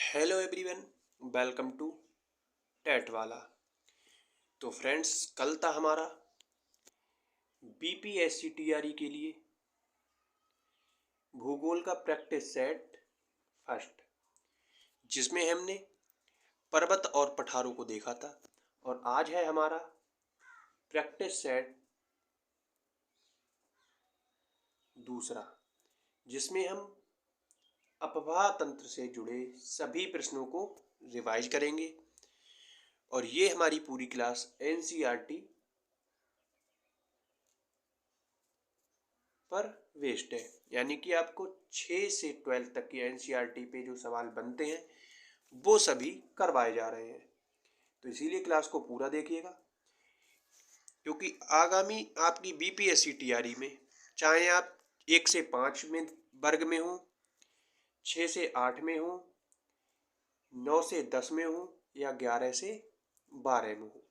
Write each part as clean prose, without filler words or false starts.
Hello everyone, welcome to TET वाला। तो friends, कल था हमारा बीपीएससी टीआरई के लिए भूगोल का प्रैक्टिस सेट फर्स्ट, जिसमें हमने पर्वत और पठारों को देखा था। और आज है हमारा प्रैक्टिस सेट दूसरा, जिसमें हम अपवाह तंत्र से जुड़े सभी प्रश्नों को रिवाइज करेंगे। और ये हमारी पूरी क्लास एनसीईआरटी पर वेस्ट है, यानी कि आपको 6 से 12 तक की एनसीईआरटी पे जो सवाल बनते हैं वो सभी करवाए जा रहे हैं। तो इसीलिए क्लास को पूरा देखिएगा, क्योंकि आगामी आपकी बीपीएससी टीआरई में चाहे आप 1 से 5 में वर्ग में हो, 6 से 8 में हो, 9 से 10 में हो या 11 से 12 में हो,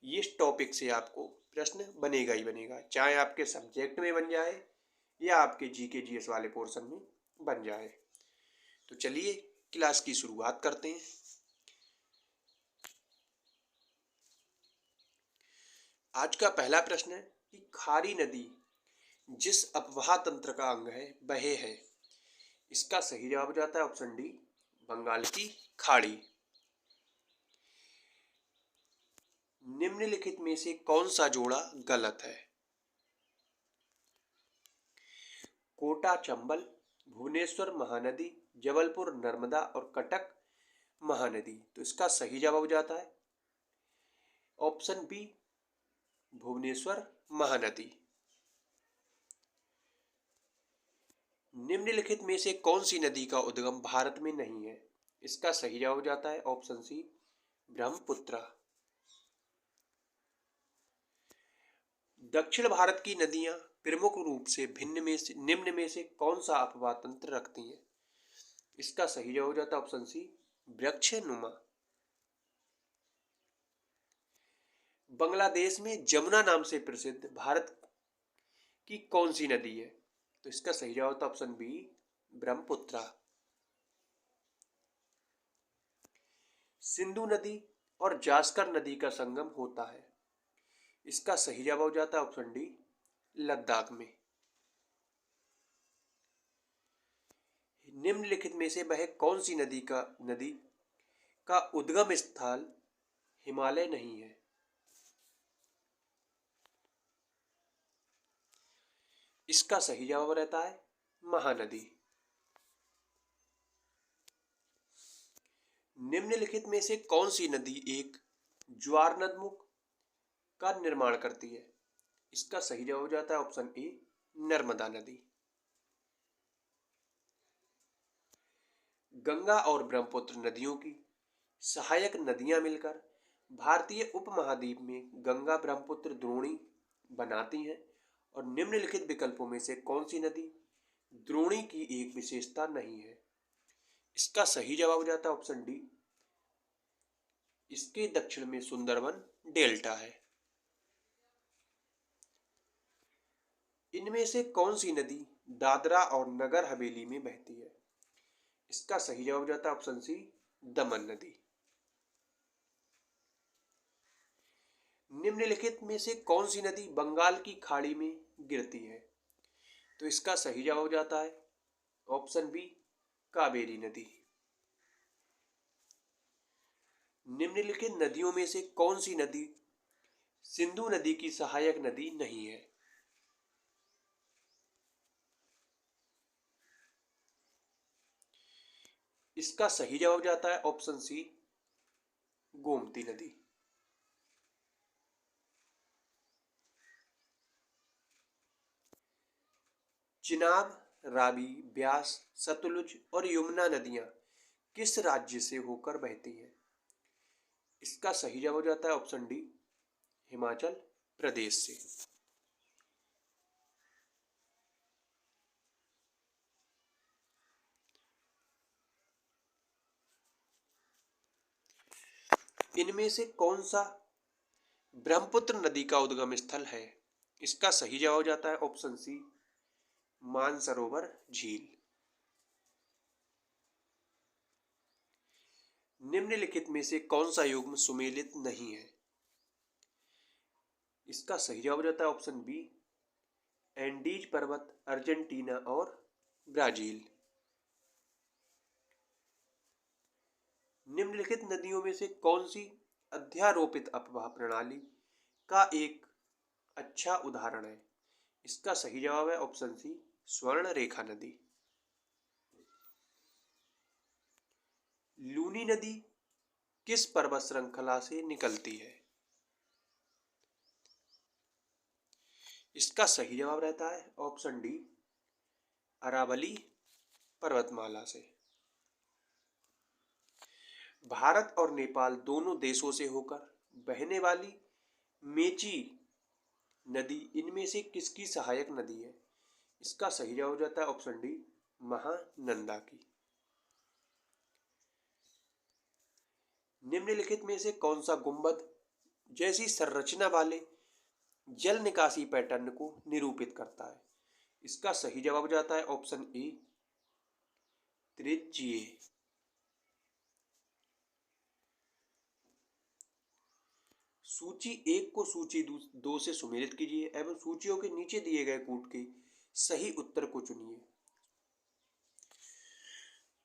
इस टॉपिक से आपको प्रश्न बनेगा ही बनेगा, चाहे आपके सब्जेक्ट में बन जाए या आपके जीके जीएस वाले पोर्शन में बन जाए। तो चलिए क्लास की शुरुआत करते हैं। आज का पहला प्रश्न है कि खारी नदी जिस अपवाह तंत्र का अंग है वह है। इसका सही जवाब हो जाता है ऑप्शन डी, बंगाल की खाड़ी। निम्नलिखित में से कौन सा जोड़ा गलत है? कोटा चंबल, भुवनेश्वर महानदी, जबलपुर नर्मदा और कटक महानदी। तो इसका सही जवाब हो जाता है ऑप्शन बी, भुवनेश्वर महानदी। निम्नलिखित में से कौन सी नदी का उद्गम भारत में नहीं है? इसका सही जवाब हो जाता है ऑप्शन सी, ब्रह्मपुत्र। दक्षिण भारत की नदियां प्रमुख रूप से निम्न में से कौन सा अपवाह तंत्र रखती हैं? इसका सही जवाब हो जाता है ऑप्शन सी, वृक्षनुमा। बांग्लादेश में जमुना नाम से प्रसिद्ध भारत की कौन सी नदी है? तो इसका सही जवाब होता है ऑप्शन बी, ब्रह्मपुत्र। सिंधु नदी और जास्कर नदी का संगम होता है। इसका सही जवाब हो जाता है ऑप्शन डी, लद्दाख में। निम्नलिखित में से वह कौन सी नदी का उद्गम स्थल हिमालय नहीं है? इसका सही जवाब रहता है महानदी। निम्नलिखित में से कौन सी नदी एक ज्वारनदमुख का निर्माण करती है? इसका सही जवाब हो जाता है ऑप्शन ए, नर्मदा नदी। गंगा और ब्रह्मपुत्र नदियों की सहायक नदियां मिलकर भारतीय उपमहाद्वीप में गंगा ब्रह्मपुत्र द्रोणी बनाती हैं। और निम्नलिखित विकल्पों में से कौन सी नदी द्रोणी की एक विशेषता नहीं है? इसका सही जवाब हो जाता है ऑप्शन डी, इसके दक्षिण में सुंदरबन डेल्टा है। इनमें से कौन सी नदी दादरा और नगर हवेली में बहती है? इसका सही जवाब हो जाता है ऑप्शन सी, दमन नदी। निम्नलिखित में से कौन सी नदी बंगाल की खाड़ी में गिरती है? तो इसका सही जवाब हो जाता है ऑप्शन बी, कावेरी नदी। निम्नलिखित नदियों में से कौन सी नदी सिंधु नदी की सहायक नदी नहीं है? इसका सही जवाब जाता है ऑप्शन सी, गोमती नदी। चिनाब, रावी, ब्यास, सतलुज और यमुना नदियां किस राज्य से होकर बहती हैं? इसका सही जवाब हो जाता है ऑप्शन डी, हिमाचल प्रदेश से। इनमें से कौन सा ब्रह्मपुत्र नदी का उद्गम स्थल है? इसका सही जवाब हो जाता है ऑप्शन सी, मानसरोवर झील। निम्नलिखित में से कौन सा युग्म सुमेलित नहीं है? इसका सही जवाब हो जाता है ऑप्शन बी, एंडीज पर्वत, अर्जेंटीना और ब्राजील। निम्नलिखित नदियों में से कौन सी अध्यारोपित अपवाह प्रणाली का एक अच्छा उदाहरण है? इसका सही जवाब है ऑप्शन सी, स्वर्ण रेखा नदी। लूनी नदी किस पर्वत श्रृंखला से निकलती है? इसका सही जवाब रहता है ऑप्शन डी, अरावली पर्वतमाला से। भारत और नेपाल दोनों देशों से होकर बहने वाली मेची नदी इनमें से किसकी सहायक नदी है? इसका सही जवाब हो जाता है ऑप्शन डी, महानंदा की। निम्नलिखित में से कौन सा गुंबद जैसी संरचना वाले जल निकासी पैटर्न को निरूपित करता है? इसका सही जवाब हो जाता है ऑप्शन ए, त्रिज्यीय। सूची 1 को सूची 2 से सुमेलित कीजिए एवं सूचियों के नीचे दिए गए कूट के सही उत्तर को चुनिए।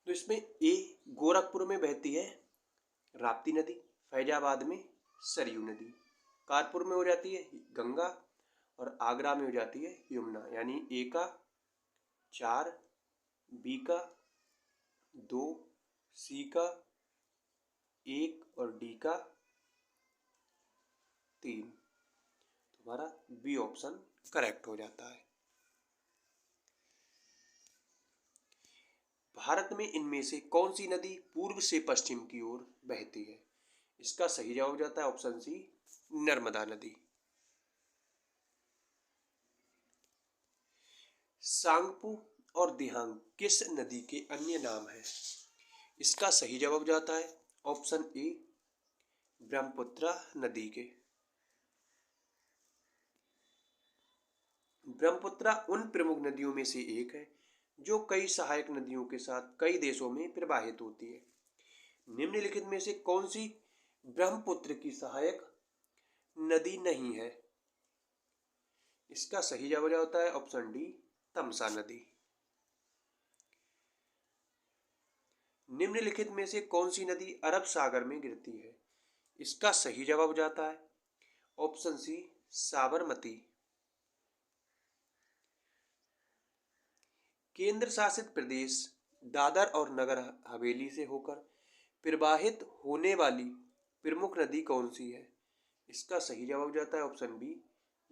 तो इसमें ए, गोरखपुर में बहती है राप्ती नदी, फैजाबाद में सरयू नदी, कानपुर में हो जाती है गंगा और आगरा में हो जाती है यमुना। यानी ए का 4, बी का 2, सी का 1 और डी का 3। तुम्हारा बी ऑप्शन करेक्ट हो जाता है। भारत में इनमें से कौन सी नदी पूर्व से पश्चिम की ओर बहती है? इसका सही जवाब हो जाता है ऑप्शन सी, नर्मदा नदी। सांगपू और दिहांग किस नदी के अन्य नाम हैं? इसका सही जवाब हो जाता है ऑप्शन ए, ब्रह्मपुत्र नदी के। ब्रह्मपुत्र उन प्रमुख नदियों में से एक है जो कई सहायक नदियों के साथ कई देशों में प्रवाहित होती है। निम्नलिखित में से कौन सी ब्रह्मपुत्र की सहायक नदी नहीं है? इसका सही जवाब होता है ऑप्शन डी, तमसा नदी। निम्नलिखित में से कौन सी नदी अरब सागर में गिरती है? इसका सही जवाब हो जाता है ऑप्शन सी, साबरमती। केंद्र शासित प्रदेश दादर और नगर हवेली से होकर प्रवाहित होने वाली प्रमुख नदी कौन सी है? इसका सही जवाब हो जाता है ऑप्शन बी,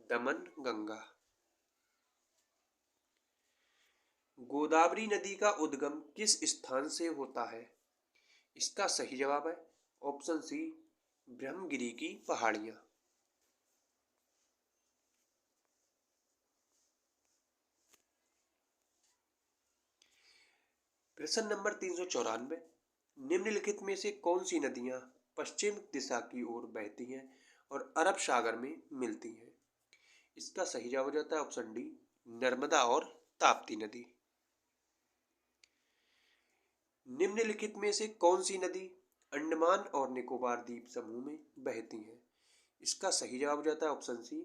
दमन गंगा। गोदावरी नदी का उद्गम किस स्थान से होता है? इसका सही जवाब है ऑप्शन सी, ब्रह्मगिरी की पहाड़ियां। प्रश्न नंबर 394, निम्नलिखित में से कौन सी नदियां पश्चिम दिशा की ओर बहती हैं और अरब सागर में मिलती हैं? इसका सही जवाब हो जाता है ऑप्शन डी, नर्मदा और ताप्ती नदी। निम्नलिखित में से कौन सी नदी अंडमान और निकोबार द्वीप समूह में बहती हैं? इसका सही जवाब हो जाता है ऑप्शन सी,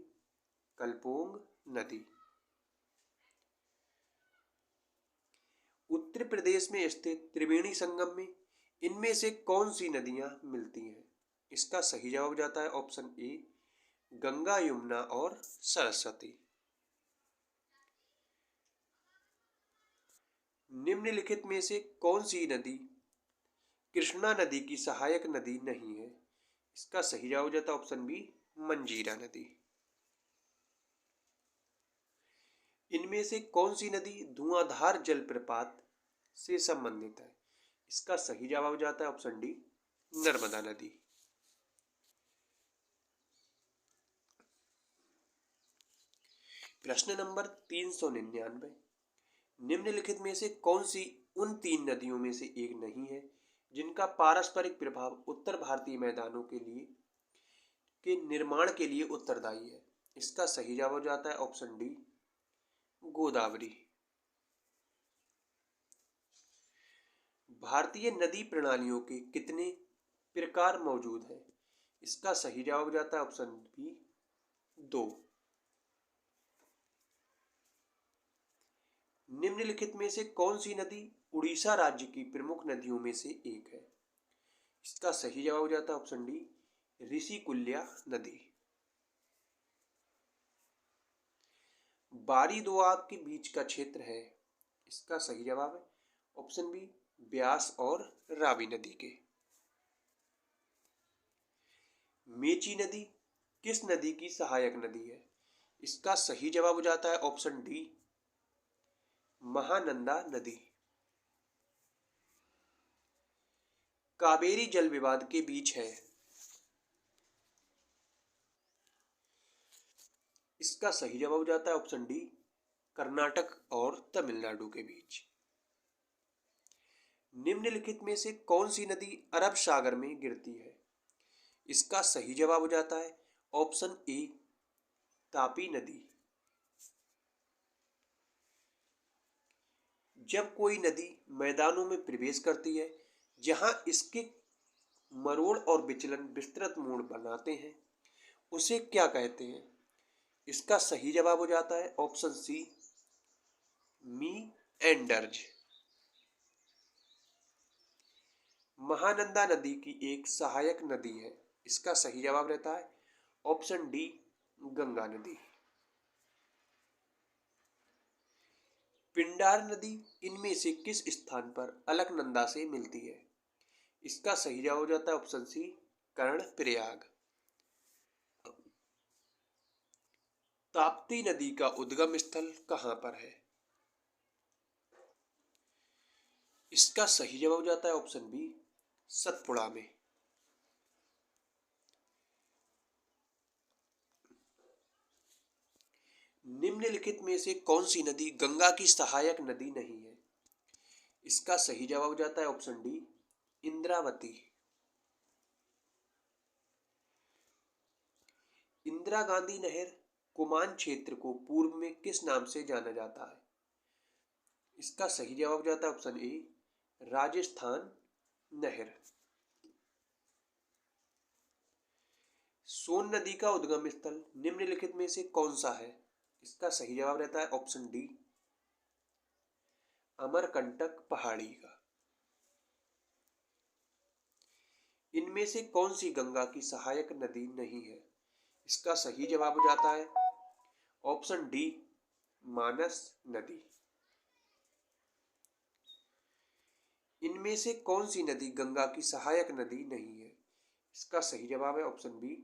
कलपोंग नदी। उत्तर प्रदेश में स्थित त्रिवेणी संगम में इनमें से कौन सी नदियां मिलती हैं? इसका सही जवाब हो जाता है ऑप्शन ए, गंगा, यमुना और सरस्वती। निम्नलिखित में से कौन सी नदी कृष्णा नदी की सहायक नदी नहीं है? इसका सही जवाब हो जाता है ऑप्शन बी, मंजीरा नदी। इनमें से कौन सी नदी धुआंधार जलप्रपात से संबंधित है? इसका सही जवाब हो जाता है ऑप्शन डी, नर्मदा नदी। प्रश्न नंबर 399, निम्नलिखित में से कौन सी उन 3 नदियों में से एक नहीं है जिनका पारस्परिक प्रभाव उत्तर भारतीय मैदानों के निर्माण के लिए उत्तरदायी है? इसका सही जवाब हो जाता है ऑप्शन डी, गोदावरी। भारतीय नदी प्रणालियों के कितने प्रकार मौजूद है? इसका सही जवाब हो जाता है ऑप्शन बी 2। निम्नलिखित में से कौन सी नदी उड़ीसा राज्य की प्रमुख नदियों में से एक है? इसका सही जवाब हो जाता है ऑप्शन डी ऋषिकुल्या नदी। बारी दोआब के बीच का क्षेत्र है, इसका सही जवाब है ऑप्शन बी ब्यास और रावी नदी के। मेची नदी किस नदी की सहायक नदी है? इसका सही जवाब हो जाता है ऑप्शन डी महानंदा नदी। कावेरी जल विवाद के बीच है, इसका सही जवाब हो जाता है ऑप्शन डी कर्नाटक और तमिलनाडु के बीच। निम्नलिखित में से कौन सी नदी अरब सागर में गिरती है? इसका सही जवाब हो जाता है ऑप्शन ए तापी नदी। जब कोई नदी मैदानों में प्रवेश करती है जहां इसके मरोड़ और विचलन विस्तृत मोड़ बनाते हैं, उसे क्या कहते हैं? इसका सही जवाब हो जाता है ऑप्शन सी मी एंडर्ज। महानंदा नदी की एक सहायक नदी है, इसका सही जवाब रहता है ऑप्शन डी गंगा नदी। पिंडार नदी इनमें से किस स्थान पर अलकनंदा से मिलती है? इसका सही जवाब हो जाता है ऑप्शन सी कर्णप्रयाग। ताप्ती नदी का उद्गम स्थल कहां पर है? इसका सही जवाब हो जाता है ऑप्शन बी सतपुड़ा में। निम्नलिखित में से कौन सी नदी गंगा की सहायक नदी नहीं है? इसका सही जवाब हो जाता है ऑप्शन डी इंद्रावती। इंदिरा गांधी नहर कुमान क्षेत्र को पूर्व में किस नाम से जाना जाता है? इसका सही जवाब हो जाता है ऑप्शन ए राजस्थान नहर। सोन नदी का उद्गम स्थल निम्नलिखित में से कौन सा है? इसका सही जवाब रहता है ऑप्शन डी अमरकंटक पहाड़ी का। इनमें से कौन सी गंगा की सहायक नदी नहीं है? इसका सही जवाब हो जाता है ऑप्शन डी मानस नदी। इनमें से कौन सी नदी गंगा की सहायक नदी नहीं है? इसका सही जवाब है ऑप्शन बी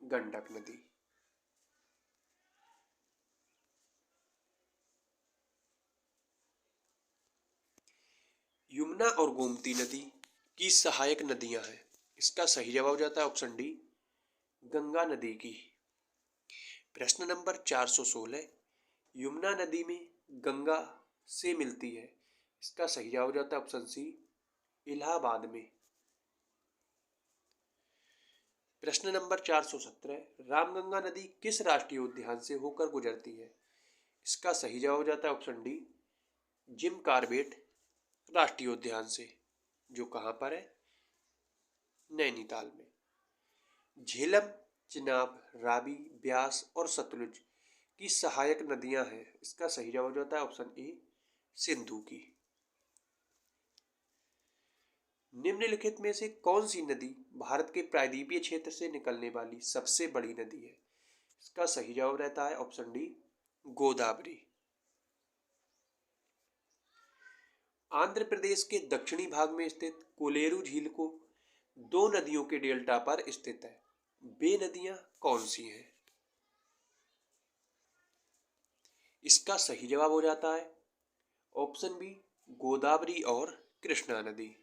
गंडक नदी। यमुना और गोमती नदी की सहायक नदियां हैं, इसका सही जवाब हो जाता है ऑप्शन डी गंगा नदी की। प्रश्न नंबर 416 यमुना नदी में गंगा से मिलती है, इसका सही जवाब हो जाता है ऑप्शन सी इलाहाबाद में। प्रश्न नंबर 417 रामगंगा नदी किस राष्ट्रीय उद्यान से होकर गुजरती है? इसका सही जवाब हो जाता है ऑप्शन डी जिम कॉर्बेट राष्ट्रीय उद्यान से, जो कहां पर है नैनीताल में। झेलम चिनाब रावी ब्यास और सतलुज की सहायक नदियां हैं, इसका सही जवाब हो जाता है ऑप्शन ए सिंधु की। निम्नलिखित में से कौन सी नदी भारत के प्रायद्वीपीय क्षेत्र से निकलने वाली सबसे बड़ी नदी है? इसका सही जवाब रहता है ऑप्शन डी गोदावरी। आंध्र प्रदेश के दक्षिणी भाग में स्थित कोलेरू झील को दो नदियों के डेल्टा पर स्थित है, वे नदियां कौन सी हैं? इसका सही जवाब हो जाता है ऑप्शन बी गोदावरी और कृष्णा नदी।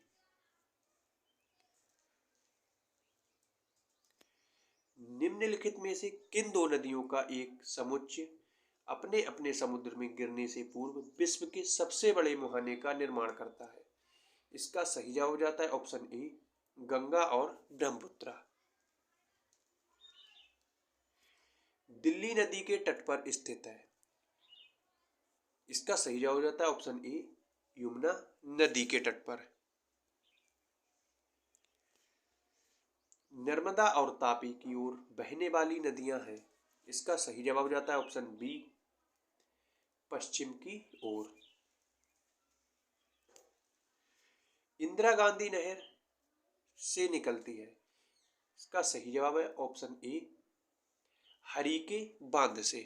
निम्नलिखित में से किन दो नदियों का एक समुच्चय अपने अपने समुद्र में गिरने से पूर्व विश्व के सबसे बड़े मुहाने का निर्माण करता है? इसका सही जवाब हो जाता है ऑप्शन ए गंगा और ब्रह्मपुत्र। दिल्ली नदी के तट पर स्थित है, इसका सही जवाब हो जाता है ऑप्शन ए यमुना नदी के तट पर। नर्मदा और तापी की ओर बहने वाली नदियां हैं। इसका सही जवाब हो जाता है ऑप्शन बी, पश्चिम की ओर। इंदिरा गांधी नहर से निकलती है। इसका सही जवाब है ऑप्शन ए, हरीके बांध से।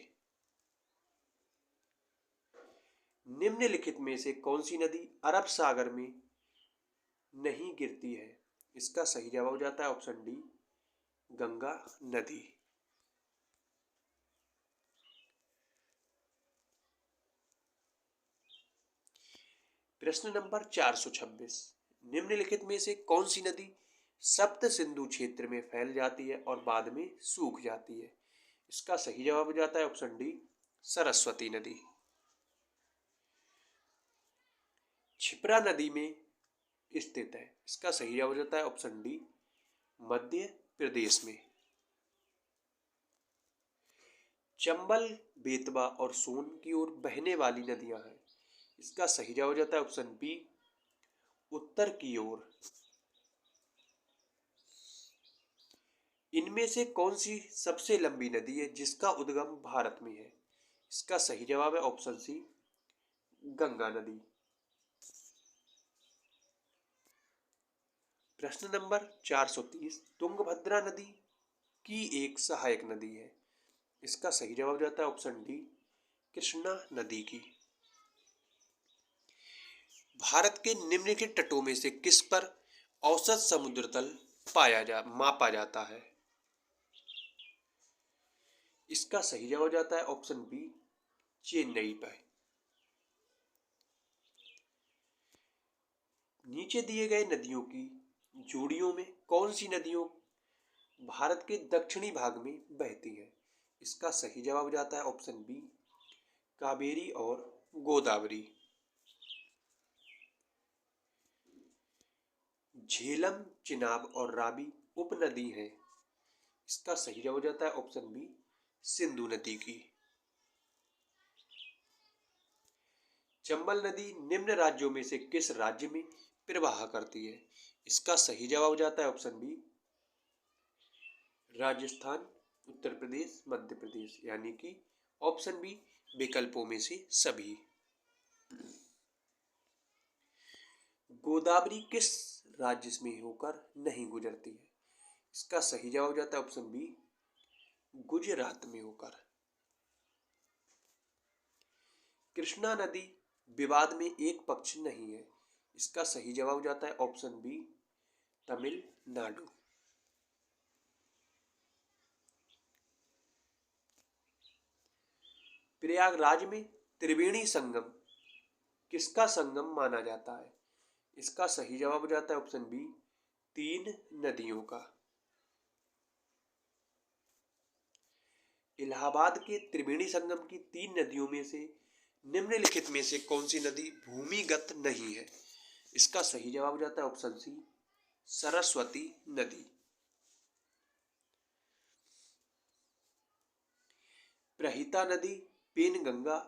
निम्नलिखित में से कौन सी नदी अरब सागर में नहीं गिरती है? इसका सही जवाब हो जाता है ऑप्शन डी, गंगा नदी। प्रश्न नंबर 426, निम्नलिखित में से कौन सी नदी सप्त सिंधु क्षेत्र में फैल जाती है और बाद में सूख जाती है? इसका सही जवाब हो जाता है ऑप्शन डी, सरस्वती नदी। क्षिप्रा नदी में स्थित है। इसका सही जवाब हो जाता है ऑप्शन डी, मध्य प्रदेश में। चंबल, बेतवा और सोन की ओर बहने वाली नदियां हैं। इसका सही जवाब हो जाता है ऑप्शन बी, उत्तर की ओर। इनमें से कौन सी सबसे लंबी नदी है जिसका उद्गम भारत में है? इसका सही जवाब है ऑप्शन सी, गंगा नदी। प्रश्न नंबर 430, तुंगभद्रा नदी की एक सहायक नदी है। इसका सही जवाब हो जाता है ऑप्शन डी, कृष्णा नदी की। भारत के निम्नलिखित तटों में से किस पर औसत समुद्र तल मापा जाता है? इसका सही जवाब हो जाता है ऑप्शन बी, चेन्नई पर। नीचे दिए गए नदियों की जोड़ियों में कौन सी नदियों भारत के दक्षिणी भाग में बहती है? इसका सही जवाब हो जाता है ऑप्शन बी, कावेरी और गोदावरी। झेलम, चिनाब और रावी उपनदी है। इसका सही जवाब हो जाता है ऑप्शन बी, सिंधु नदी की। चंबल नदी निम्न राज्यों में से किस राज्य में प्रवाह करती है? इसका सही जवाब हो जाता है ऑप्शन बी, राजस्थान, उत्तर प्रदेश, मध्य प्रदेश, यानी कि ऑप्शन बी विकल्पों में से सभी। गोदावरी किस राज्य में होकर नहीं गुजरती है? इसका सही जवाब हो जाता है ऑप्शन बी, गुजरात में होकर। कृष्णा नदी विवाद में एक पक्ष नहीं है। इसका सही जवाब हो जाता है ऑप्शन बी, तमिलनाडु। प्रयागराज में त्रिवेणी संगम किसका संगम माना जाता है? इसका सही जवाब हो जाता है ऑप्शन बी, 3 नदियों का। इलाहाबाद के त्रिवेणी संगम की 3 नदियों में से निम्नलिखित में से कौन सी नदी भूमिगत नहीं है? इसका सही जवाब हो जाता है ऑप्शन सी, सरस्वती नदी। प्रहिता नदी, पेनगंगा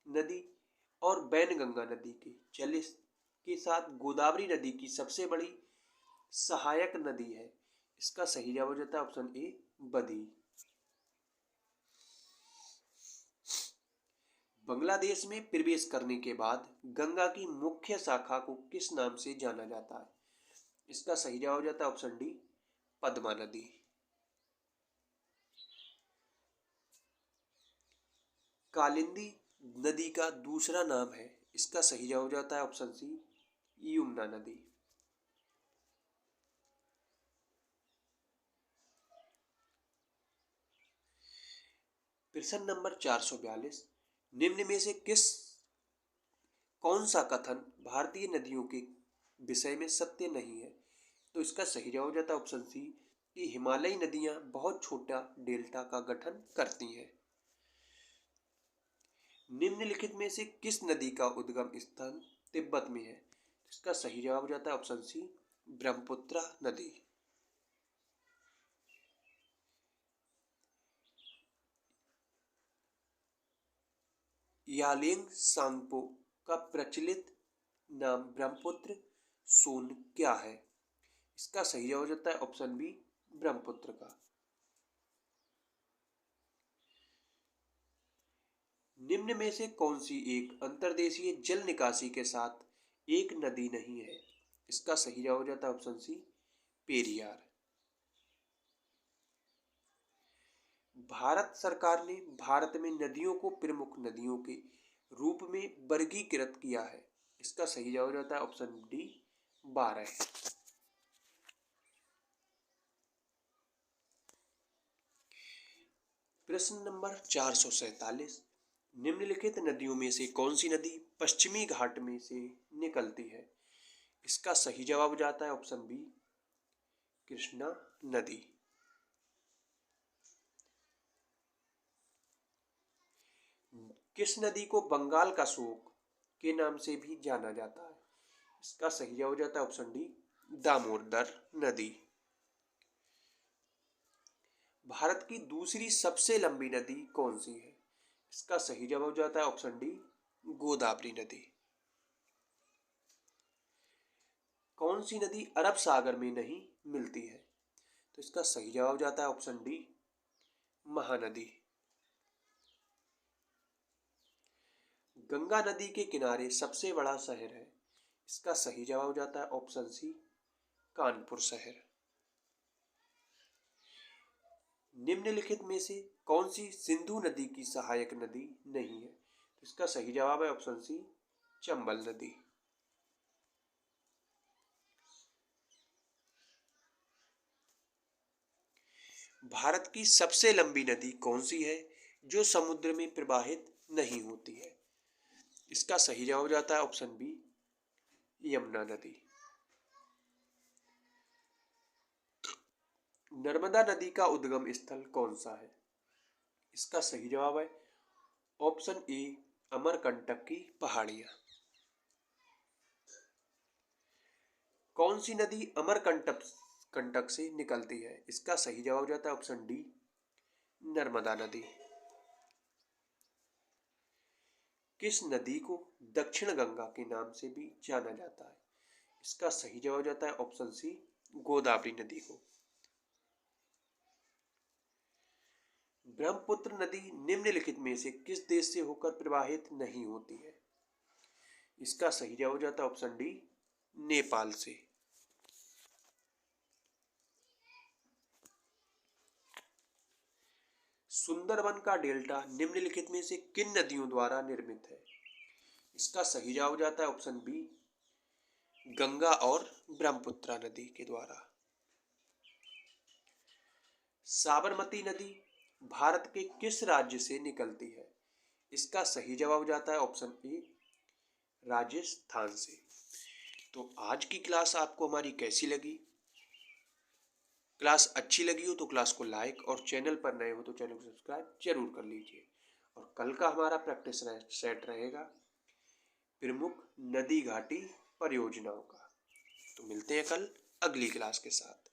नदी और बैनगंगा नदी के जल के साथ गोदावरी नदी की सबसे बड़ी सहायक नदी है। इसका सही जवाब हो जाता है ऑप्शन ए, बदी। बांग्लादेश में प्रवेश करने के बाद गंगा की मुख्य शाखा को किस नाम से जाना जाता है? इसका सही जवाब हो जाता है ऑप्शन डी, पद्मा नदी। कालिंदी नदी का दूसरा नाम है। इसका सही जवाब हो जाता है ऑप्शन सी, यमुना नदी। प्रश्न नंबर 442, निम्न में से कौन सा कथन भारतीय नदियों के विषय में सत्य नहीं है? तो इसका सही जवाब हो जाता है ऑप्शन सी, कि हिमालयी नदियां बहुत छोटा डेल्टा का गठन करती हैं। निम्नलिखित में से किस नदी का उद्गम स्थान तिब्बत में है? इसका सही जवाब हो जाता है ऑप्शन सी, ब्रह्मपुत्र नदी। यालेंग सांगपो का प्रचलित नाम ब्रह्मपुत्र सोन क्या है? इसका सही जवाब हो जाता है ऑप्शन बी, ब्रह्मपुत्र का। निम्न में से कौन सी एक अंतर्देशीय जल निकासी के साथ एक नदी नहीं है? इसका सही जवाब हो जाता है ऑप्शन सी, पेरियार। भारत सरकार ने भारत में नदियों को प्रमुख नदियों के रूप में वर्गीकृत किया है। इसका सही जवाब हो जाता है ऑप्शन डी, 12। प्रश्न नंबर 447, निम्नलिखित नदियों में से कौन सी नदी पश्चिमी घाट में से निकलती है? इसका सही जवाब हो जाता है ऑप्शन बी, कृष्णा नदी। किस नदी को बंगाल का शोक के नाम से भी जाना जाता है? इसका सही जवाब हो जाता है ऑप्शन डी, दामोदर नदी। भारत की दूसरी सबसे लंबी नदी कौन सी है? इसका सही जवाब हो जाता है ऑप्शन डी, गोदावरी नदी। कौन सी नदी अरब सागर में नहीं मिलती है? तो इसका सही जवाब हो जाता है ऑप्शन डी, महानदी। गंगा नदी के किनारे सबसे बड़ा शहर है? इसका सही जवाब हो जाता है ऑप्शन सी, कानपुर शहर। निम्नलिखित में से कौन सी सिंधु नदी की सहायक नदी नहीं है? तो इसका सही जवाब है ऑप्शन सी, चंबल नदी। भारत की सबसे लंबी नदी कौन सी है जो समुद्र में प्रवाहित नहीं होती है? इसका सही जवाब हो जाता है ऑप्शन बी, यमुना नदी। नर्मदा नदी का उद्गम स्थल कौन सा है? इसका सही जवाब है ऑप्शन ए, अमरकंटक की पहाड़ियां। कौन सी नदी अमरकंटक से निकलती है? इसका सही जवाब हो जाता है ऑप्शन डी, नर्मदा नदी। किस नदी को दक्षिण गंगा के नाम से भी जाना जाता है? इसका सही जवाब हो जाता है ऑप्शन सी, गोदावरी नदी को। ब्रह्मपुत्र नदी निम्नलिखित में से किस देश से होकर प्रवाहित नहीं होती है? इसका सही जवाब हो जाता है ऑप्शन डी, नेपाल से। सुंदरबन का डेल्टा निम्नलिखित में से किन नदियों द्वारा निर्मित है? इसका सही जवाब हो जाता है ऑप्शन बी, गंगा और ब्रह्मपुत्र नदी के द्वारा। साबरमती नदी भारत के किस राज्य से निकलती है? इसका सही जवाब हो जाता है ऑप्शन ए, राजस्थान से। तो आज की क्लास आपको हमारी कैसी लगी? क्लास अच्छी लगी हो तो क्लास को लाइक और चैनल पर नए हो तो चैनल को सब्सक्राइब जरूर कर लीजिए। और कल का हमारा प्रैक्टिस सेट रहेगा प्रमुख नदी घाटी परियोजनाओं का। तो मिलते हैं कल अगली क्लास के साथ।